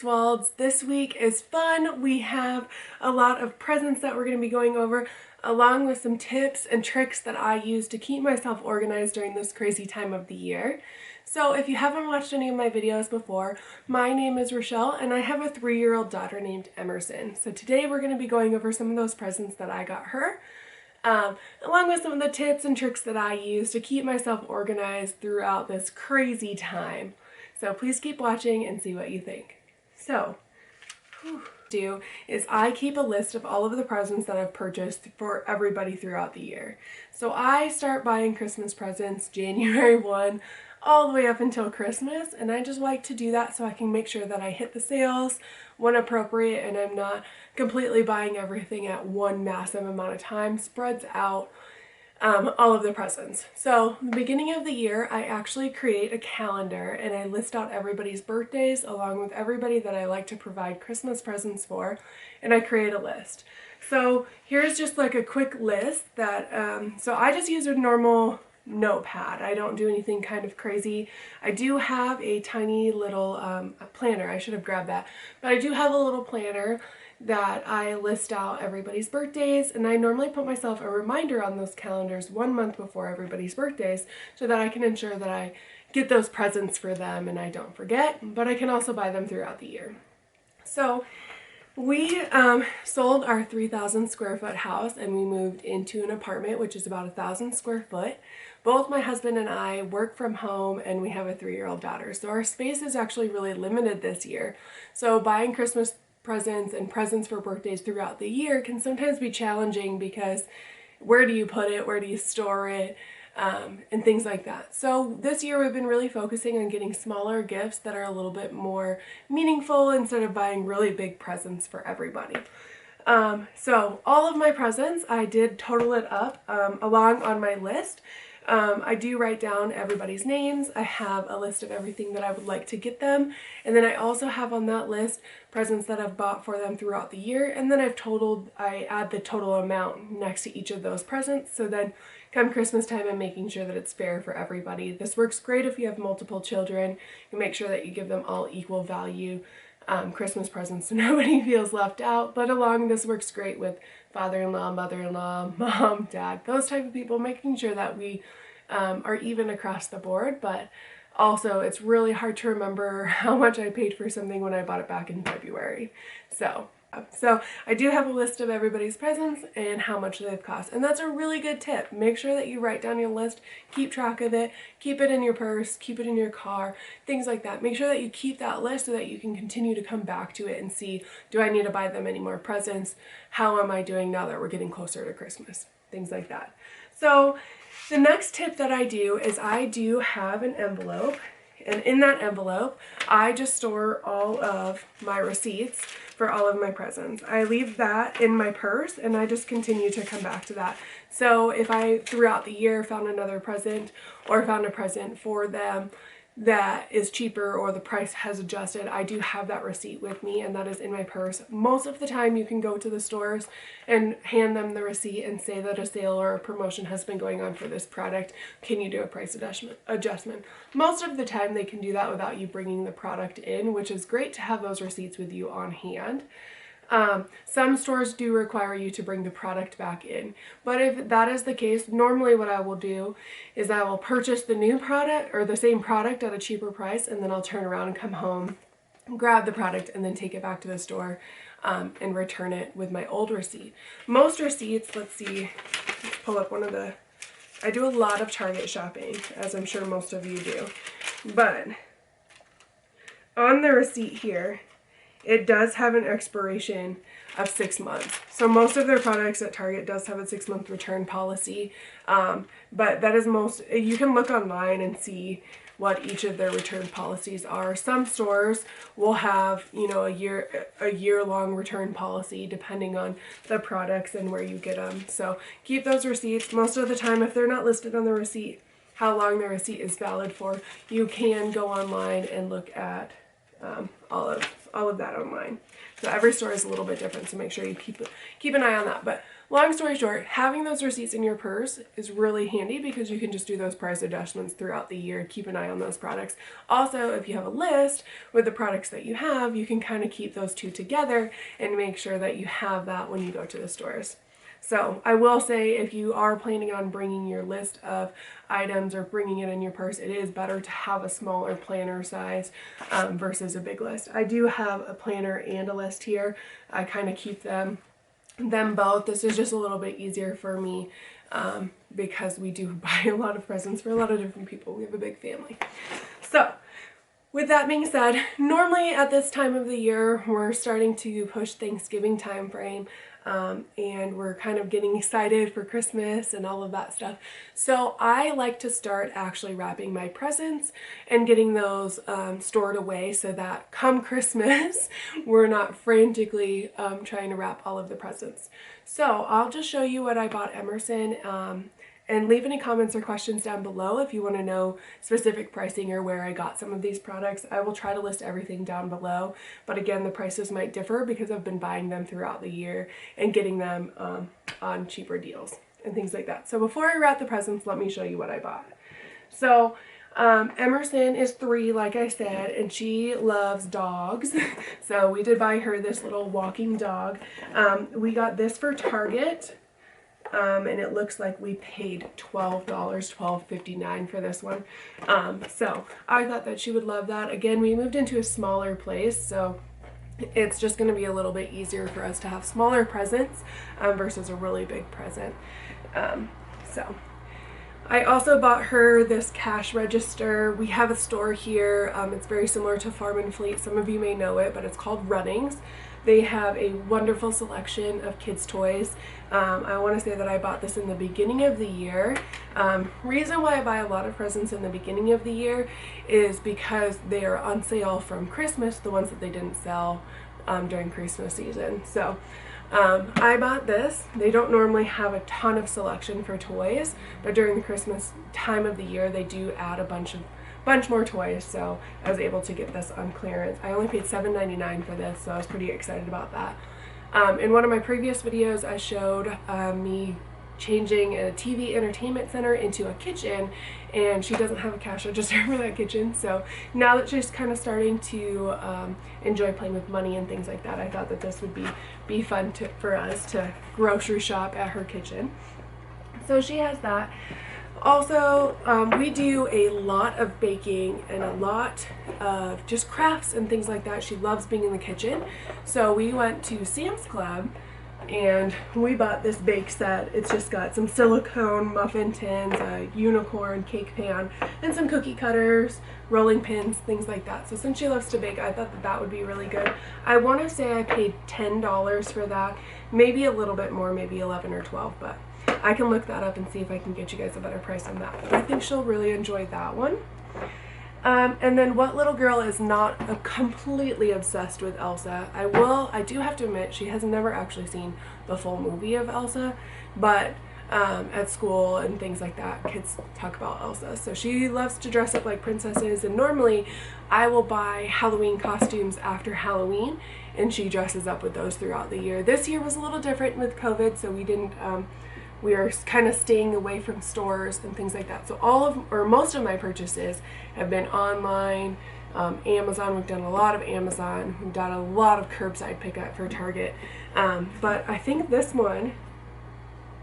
Girtzwolds. This week is fun. We have a lot of presents that we're going to be going over, along with some tips and tricks that I use to keep myself organized during this crazy time of the year. So if you haven't watched any of my videos before, my name is Rochelle and I have a 3-year-old daughter named Emerson. So today we're going to be going over some of those presents that I got her, along with some of the tips and tricks that I use to keep myself organized throughout this crazy time. So please keep watching and see what you think. So, do is I keep a list of all of the presents that I've purchased for everybody throughout the year. So I start buying Christmas presents January 1 all the way up until Christmas, and I just like to do that so I can make sure that I hit the sales when appropriate and I'm not completely buying everything at one massive amount of time. Spreads out all of the presents. So the beginning of the year, I actually create a calendar and I list out everybody's birthdays along with everybody that I like to provide Christmas presents for, and I create a list. So here's just like a quick list that, so I just use a normal notepad. I don't do anything kind of crazy. I do have a tiny little planner. I should have grabbed that. But I do have a little planner that I list out everybody's birthdays, and I normally put myself a reminder on those calendars 1 month before everybody's birthdays so that I can ensure that I get those presents for them and I don't forget, but I can also buy them throughout the year. So we sold our 3,000 square foot house and we moved into an apartment which is about 1,000 square foot. Both my husband and I work from home and we have a 3-year-old daughter. So our space is actually really limited this year. So buying Christmas presents and presents for birthdays throughout the year can sometimes be challenging because where do you put it, where do you store it, and things like that. So this year we've been really focusing on getting smaller gifts that are a little bit more meaningful instead of buying really big presents for everybody. So all of my presents, I did total it up along on my list. I do write down everybody's names. I have a list of everything that I would like to get them. And then I also have on that list presents that I've bought for them throughout the year. And then I add the total amount next to each of those presents. So then come Christmas time, I'm making sure that it's fair for everybody. This works great if you have multiple children. You make sure that you give them all equal value Christmas presents so nobody feels left out. But this works great with father-in-law, mother-in-law, mom, dad, those type of people, making sure that we are even across the board. But also it's really hard to remember how much I paid for something when I bought it back in February. So I do have a list of everybody's presents and how much they've cost. And that's a really good tip. Make sure that you write down your list, keep track of it, keep it in your purse, keep it in your car, things like that. Make sure that you keep that list so that you can continue to come back to it and see, do I need to buy them any more presents? How am I doing now that we're getting closer to Christmas? Things like that. So the next tip that I do is I do have an envelope. And in that envelope, I just store all of my receipts for all of my presents. I leave that in my purse and I just continue to come back to that. So if I, throughout the year, found another present or found a present for them that is cheaper or the price has adjusted, I do have that receipt with me and that is in my purse. Most of the time you can go to the stores and hand them the receipt and say that a sale or a promotion has been going on for this product. Can you do a price adjustment? Most of the time they can do that without you bringing the product in, which is great to have those receipts with you on hand. Some stores do require you to bring the product back in, but if that is the case, normally what I will do is I will purchase the new product or the same product at a cheaper price, and then I'll turn around and come home, grab the product, and then take it back to the store and return it with my old receipt. Most receipts, let's pull up one of the, I do a lot of Target shopping, as I'm sure most of you do, but on the receipt here, it does have an expiration of 6 months. So most of their products at Target does have a 6-month return policy. But that is you can look online and see what each of their return policies are. Some stores will have, a year-long return policy depending on the products and where you get them. So keep those receipts. Most of the time, if they're not listed on the receipt, how long the receipt is valid for, you can go online and look at all all of that online. So every store is a little bit different, so make sure you keep an eye on that. But long story short, having those receipts in your purse is really handy because you can just do those price adjustments throughout the year. Keep an eye on those products. Also, if you have a list with the products that you have, you can kind of keep those two together and make sure that you have that when you go to the stores. So I will say, if you are planning on bringing your list of items or bringing it in your purse, it is better to have a smaller planner size versus a big list. I do have a planner and a list here. I kind of keep them both. This is just a little bit easier for me because we do buy a lot of presents for a lot of different people. We have a big family. So with that being said, normally at this time of the year, we're starting to push Thanksgiving time frame. And we're kind of getting excited for Christmas and all of that stuff. So I like to start actually wrapping my presents and getting those stored away so that come Christmas, we're not frantically trying to wrap all of the presents. So I'll just show you what I bought Emerson. And leave any comments or questions down below if you want to know specific pricing or where I got some of these products. I will try to list everything down below, but again, the prices might differ because I've been buying them throughout the year and getting them on cheaper deals and things like that. So before I wrap the presents, let me show you what I bought. So Emerson is 3, like I said, and she loves dogs. So we did buy her this little walking dog. We got this for Target. And it looks like we paid $12, $12.59 for this one. So I thought that she would love that. Again, we moved into a smaller place, so it's just going to be a little bit easier for us to have smaller presents versus a really big present. So I also bought her this cash register. We have a store here. It's very similar to Farm and Fleet. Some of you may know it, but it's called Runnings. They have a wonderful selection of kids' toys. I want to say that I bought this in the beginning of the year. Reason why I buy a lot of presents in the beginning of the year is because they are on sale from Christmas, the ones that they didn't sell during Christmas season. So I bought this. They don't normally have a ton of selection for toys, but during the Christmas time of the year, they do add a bunch more toys, so I was able to get this on clearance. I only paid $7.99 for this, so I was pretty excited about that. In one of my previous videos, I showed me changing a TV entertainment center into a kitchen, and she doesn't have a cash register for that kitchen, so now that she's kind of starting to enjoy playing with money and things like that, I thought that this would be fun for us to grocery shop at her kitchen. So she has that. Also, we do a lot of baking and a lot of just crafts and things like that. She loves being in the kitchen. So we went to Sam's Club and we bought this bake set. It's just got some silicone muffin tins, a unicorn cake pan, and some cookie cutters, rolling pins, things like that. So since she loves to bake, I thought that that would be really good. I want to say I paid $10 for that, maybe a little bit more, maybe 11 or 12, but I can look that up and see if I can get you guys a better price on that. But I think she'll really enjoy that one. And then what little girl is not completely obsessed with Elsa? I do have to admit, she has never actually seen the full movie of Elsa, but at school and things like that, kids talk about Elsa. So she loves to dress up like princesses, and normally I will buy Halloween costumes after Halloween, and she dresses up with those throughout the year. This year was a little different with COVID, so we didn't, we are kind of staying away from stores and things like that. So most of my purchases have been online, Amazon. We've done a lot of Amazon. We've done a lot of curbside pickup for Target. But I think this one,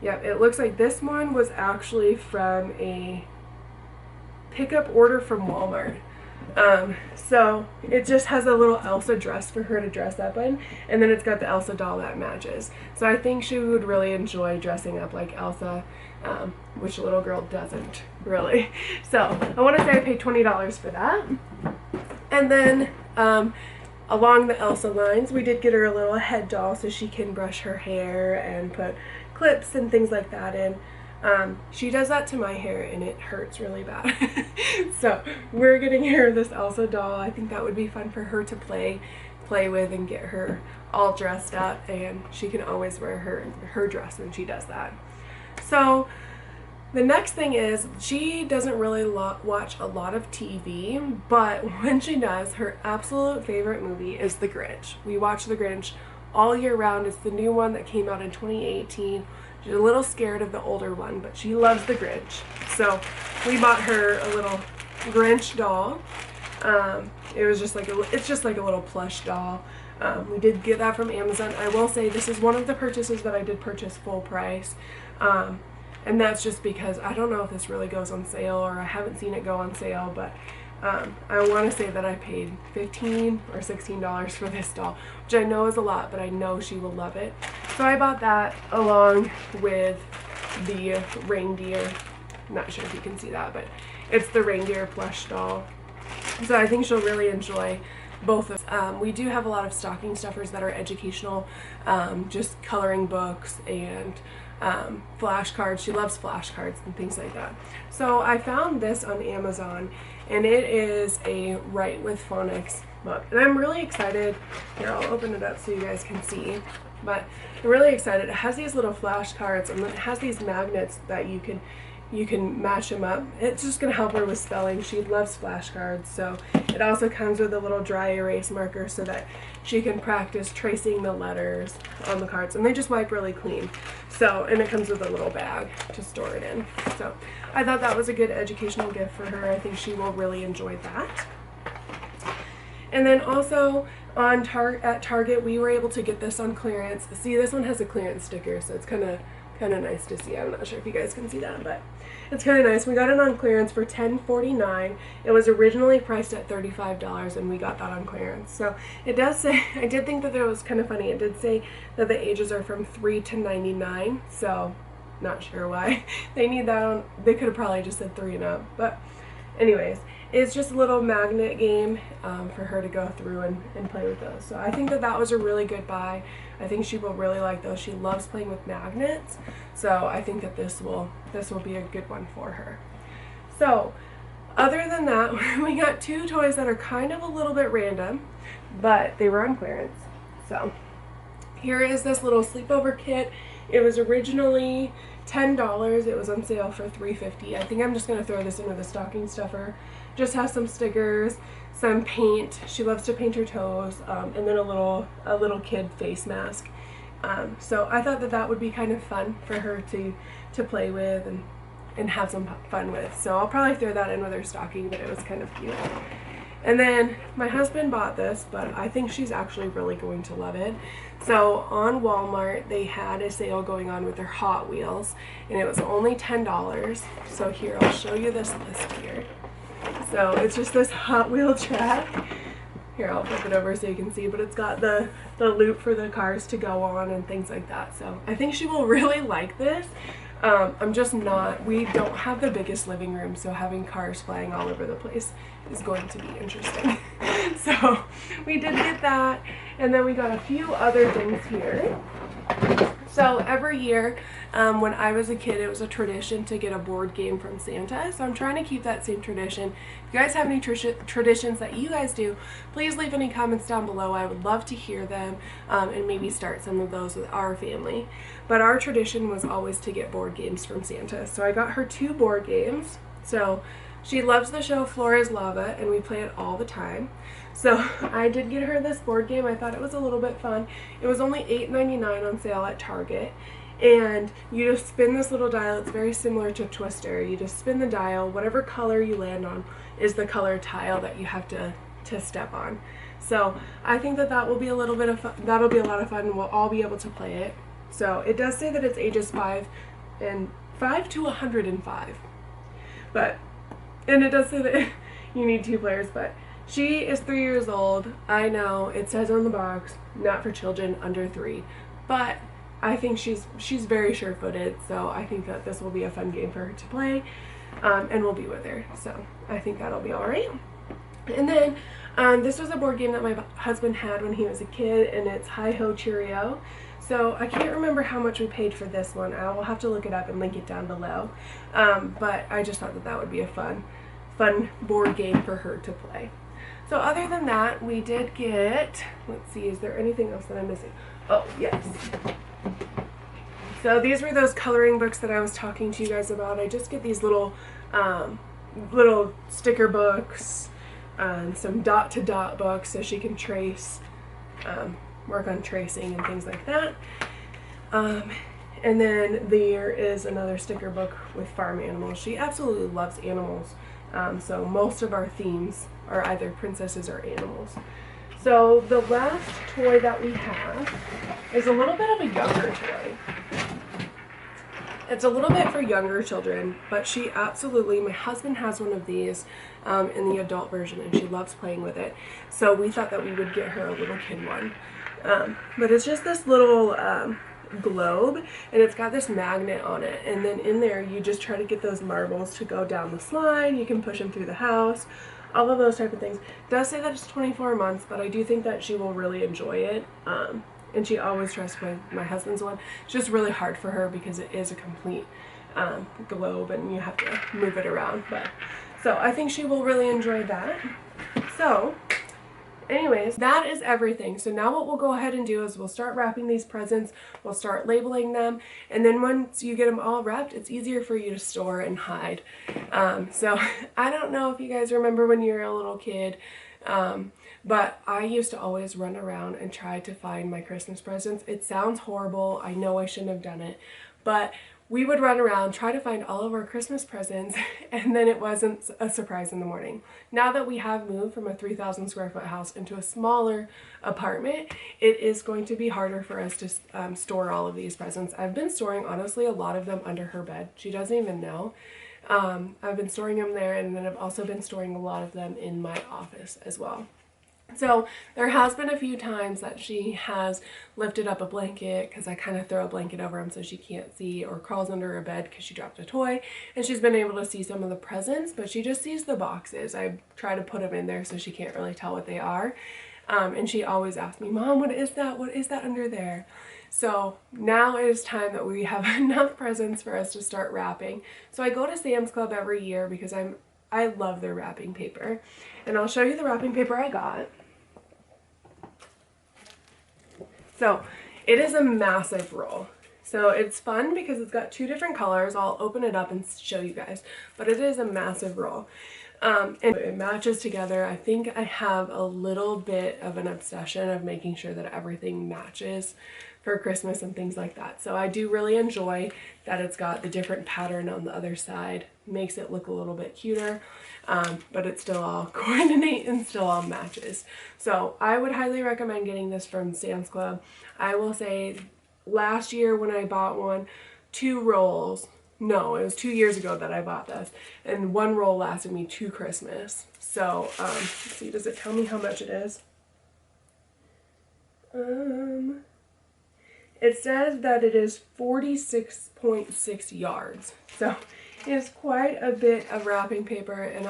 yeah, it looks like this one was actually from a pickup order from Walmart. So it just has a little Elsa dress for her to dress up in, and then it's got the Elsa doll that matches. So I think she would really enjoy dressing up like Elsa, which a little girl doesn't really. So I want to say I paid $20 for that. And then along the Elsa lines, we did get her a little head doll so she can brush her hair and put clips and things like that in. She does that to my hair and it hurts really bad. So we're getting her this Elsa doll. I think that would be fun for her to play with and get her all dressed up, and she can always wear her dress when she does that. So The next thing is she doesn't really watch a lot of TV, but when she does, her absolute favorite movie is The Grinch. We watch The Grinch all year round. It's the new one that came out in 2018. She's a little scared of the older one, but she loves The Grinch. So we bought her a little Grinch doll. It's just like a little plush doll. We did get that from Amazon. I will say this is one of the purchases that I did purchase full price. And that's just because I don't know if this really goes on sale, or I haven't seen it go on sale, but I want to say that I paid $15 or $16 for this doll, which I know is a lot, but I know she will love it. So I bought that along with the reindeer. I'm not sure if you can see that, but it's the reindeer plush doll. So I think she'll really enjoy both of them. We do have a lot of stocking stuffers that are educational, just coloring books and flashcards. She loves flashcards and things like that. So I found this on Amazon, and it is a Write with Phonics book, and I'm really excited. Here, I'll open it up so you guys can see, but I'm really excited. It has these little flashcards, and then it has these magnets that you can match them up. It's just going to help her with spelling. She loves flashcards. So it also comes with a little dry erase marker so that she can practice tracing the letters on the cards, and they just wipe really clean. So, and it comes with a little bag to store it in. So I thought that was a good educational gift for her. I think she will really enjoy that. And then also at Target, we were able to get this on clearance. See, this one has a clearance sticker, so it's kind of nice to see. I'm not sure if you guys can see that, but it's kind of nice. We got it on clearance for $10.49. It was originally priced at $35, and we got that on clearance. So it does say, I did think that it was kind of funny. It did say that the ages are from 3 to 99, so not sure why they need that on. They could have probably just said 3 and up, but anyways, it's just a little magnet game for her to go through and play with those. So I think that was a really good buy. I think she will really like those. She loves playing with magnets, so I think that this will be a good one for her. So other than that, we got 2 toys that are kind of a little bit random, but they were on clearance. So here is this little sleepover kit. It was originally $10. It was on sale for $3.50. I think I'm just going to throw this in with a stocking stuffer. Just has some stickers, some paint. She loves to paint her toes, and then a little kid face mask. So I thought that would be kind of fun for her to play with and have some fun with. So I'll probably throw that in with her stocking, but it was kind of cute. And then my husband bought this, but I think she's actually really going to love it. So on Walmart, they had a sale going on with their Hot Wheels, and it was only $10. So here, I'll show you this list here. So it's just this Hot Wheel track. Here, I'll flip it over so you can see, but it's got the loop for the cars to go on and things like that. So I think she will really like this. We don't have the biggest living room, so having cars flying all over the place is going to be interesting. So we did get that, and then we got a few other things here. So every year, when I was a kid, it was a tradition to get a board game from Santa. So I'm trying to keep that same tradition. If you guys have any traditions that you guys do, please leave any comments down below. I would love to hear them, and maybe start some of those with our family. But our tradition was always to get board games from Santa. So I got her 2 board games. So she loves the show Floor is Lava, and we play it all the time. So I did get her this board game. I thought it was a little bit fun. It was only $8.99 on sale at Target. And you just spin this little dial. It's very similar to Twister. You just spin the dial. Whatever color you land on is the color tile that you have to step on. So I think that will be a little bit of fun. That'll be a lot of fun, and we'll all be able to play it. So it does say that it's ages 5 to 105. And it does say that you need 2 players, but she is 3 years old. I know it says on the box, not for children under 3, but I think she's very sure-footed, so I think that this will be a fun game for her to play, and we'll be with her. So I think that'll be all right. And then this was a board game that my husband had when he was a kid, and it's Hi-Ho Cheerio. So I can't remember how much we paid for this one. I will have to look it up and link it down below. But I just thought that would be a fun board game for her to play. So other than that, we did get, let's see, is there anything else that I'm missing? Oh, yes. So these were those coloring books that I was talking to you guys about. I just get these little little sticker books and some dot to dot books so she can trace, work on tracing and things like that. And then there is another sticker book with farm animals. She absolutely loves animals. So most of our themes are either princesses or animals. So the last toy that we have is a little bit of a younger toy. It's a little bit for younger children, but she absolutely, my husband has one of these in the adult version, and she loves playing with it. So we thought that we would get her a little kid one. But it's just this little globe, and it's got this magnet on it, and then in there you just try to get those marbles to go down the slide. You can push them through the house, all of those type of things. It does say that it's 24 months, but I do think that she will really enjoy it. And she always tries to play my husband's one. It's just really hard for her because it is a complete globe and you have to move it around. But so I think she will really enjoy that. So anyways, that is everything. So now what we'll go ahead and do is we'll start wrapping these presents. We'll start labeling them. And then once you get them all wrapped, it's easier for you to store and hide. So I don't know if you guys remember when you were a little kid, but I used to always run around and try to find my Christmas presents. It sounds horrible. I know I shouldn't have done it, but we would run around, try to find all of our Christmas presents, and then it wasn't a surprise in the morning. Now that we have moved from a 3,000 square foot house into a smaller apartment, it is going to be harder for us to store all of these presents. I've been storing, honestly, a lot of them under her bed. She doesn't even know. I've been storing them there, and then I've also been storing a lot of them in my office as well. So there has been a few times that she has lifted up a blanket because I kind of throw a blanket over him so she can't see, or crawls under her bed because she dropped a toy, and she's been able to see some of the presents, but she just sees the boxes. I try to put them in there so she can't really tell what they are. And she always asks me, Mom, what is that? What is that under there? So now it is time that we have enough presents for us to start wrapping. So I go to Sam's Club every year because I love their wrapping paper. And I'll show you the wrapping paper I got. So it is a massive roll. So it's fun because it's got two different colors. I'll open it up and show you guys. But it is a massive roll. And it matches together. I think I have a little bit of an obsession of making sure that everything matches for Christmas and things like that. So I do really enjoy that it's got the different pattern on the other side. Makes it look a little bit cuter, but it still all coordinates and still all matches. So I would highly recommend getting this from Sam's Club. I will say last year when I bought one, 2 rolls, no, it was 2 years ago that I bought this, and 1 roll lasted me 2 Christmas. So, let's see, does it tell me how much it is? It says that it is 46.6 yards. So it is quite a bit of wrapping paper, and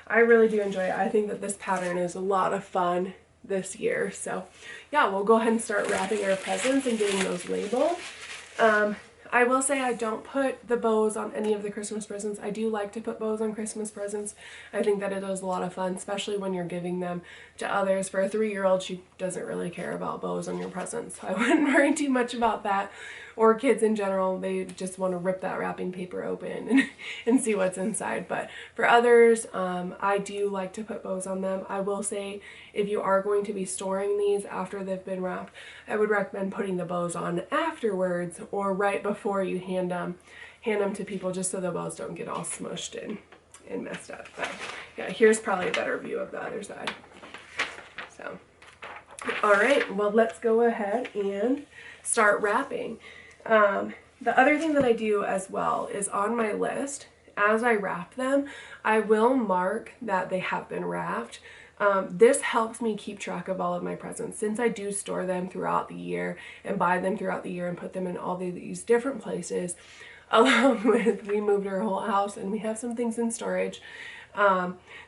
I really do enjoy it. I think that this pattern is a lot of fun this year. So yeah, we'll go ahead and start wrapping our presents and getting those labeled. I will say I don't put the bows on any of the Christmas presents. I do like to put bows on Christmas presents. I think that it is a lot of fun, especially when you're giving them to others. For a 3-year-old, she doesn't really care about bows on your presents, so I wouldn't worry too much about that. Or kids in general, they just want to rip that wrapping paper open and see what's inside. But for others, I do like to put bows on them. I will say if you are going to be storing these after they've been wrapped, I would recommend putting the bows on afterwards or right before you hand them to people, just so the bows don't get all smushed and messed up. But yeah, here's probably a better view of the other side. So, all right, well, let's go ahead and start wrapping. The other thing that I do as well is on my list, as I wrap them, I will mark that they have been wrapped. This helps me keep track of all of my presents, since I do store them throughout the year and buy them throughout the year and put them in all these different places. Along with, we moved our whole house and we have some things in storage.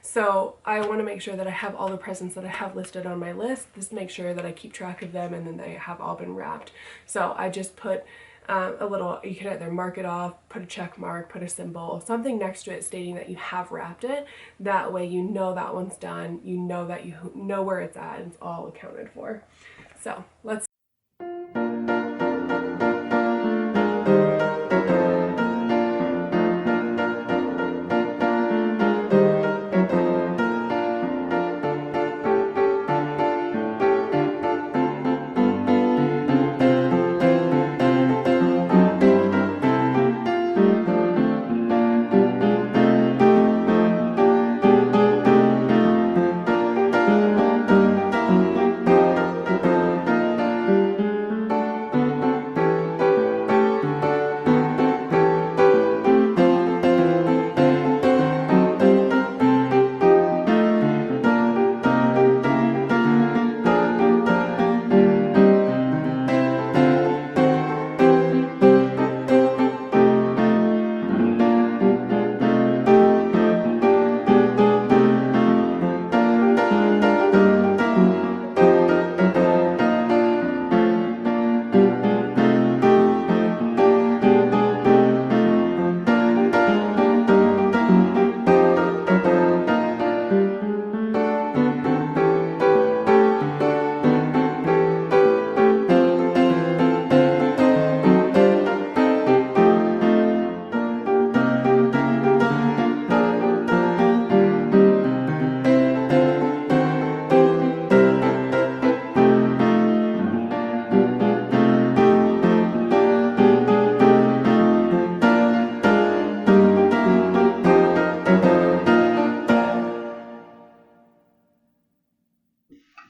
So I want to make sure that I have all the presents that I have listed on my list. Just make sure that I keep track of them and then they have all been wrapped. So I just put a little, you can either mark it off, put a check mark, put a symbol, something next to it stating that you have wrapped it. That way you know that one's done, you know that you know where it's at, and it's all accounted for. So let's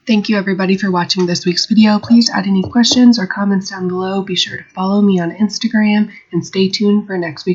Thank you everybody for watching this week's video. Please add any questions or comments down below. Be sure to follow me on Instagram and stay tuned for next week.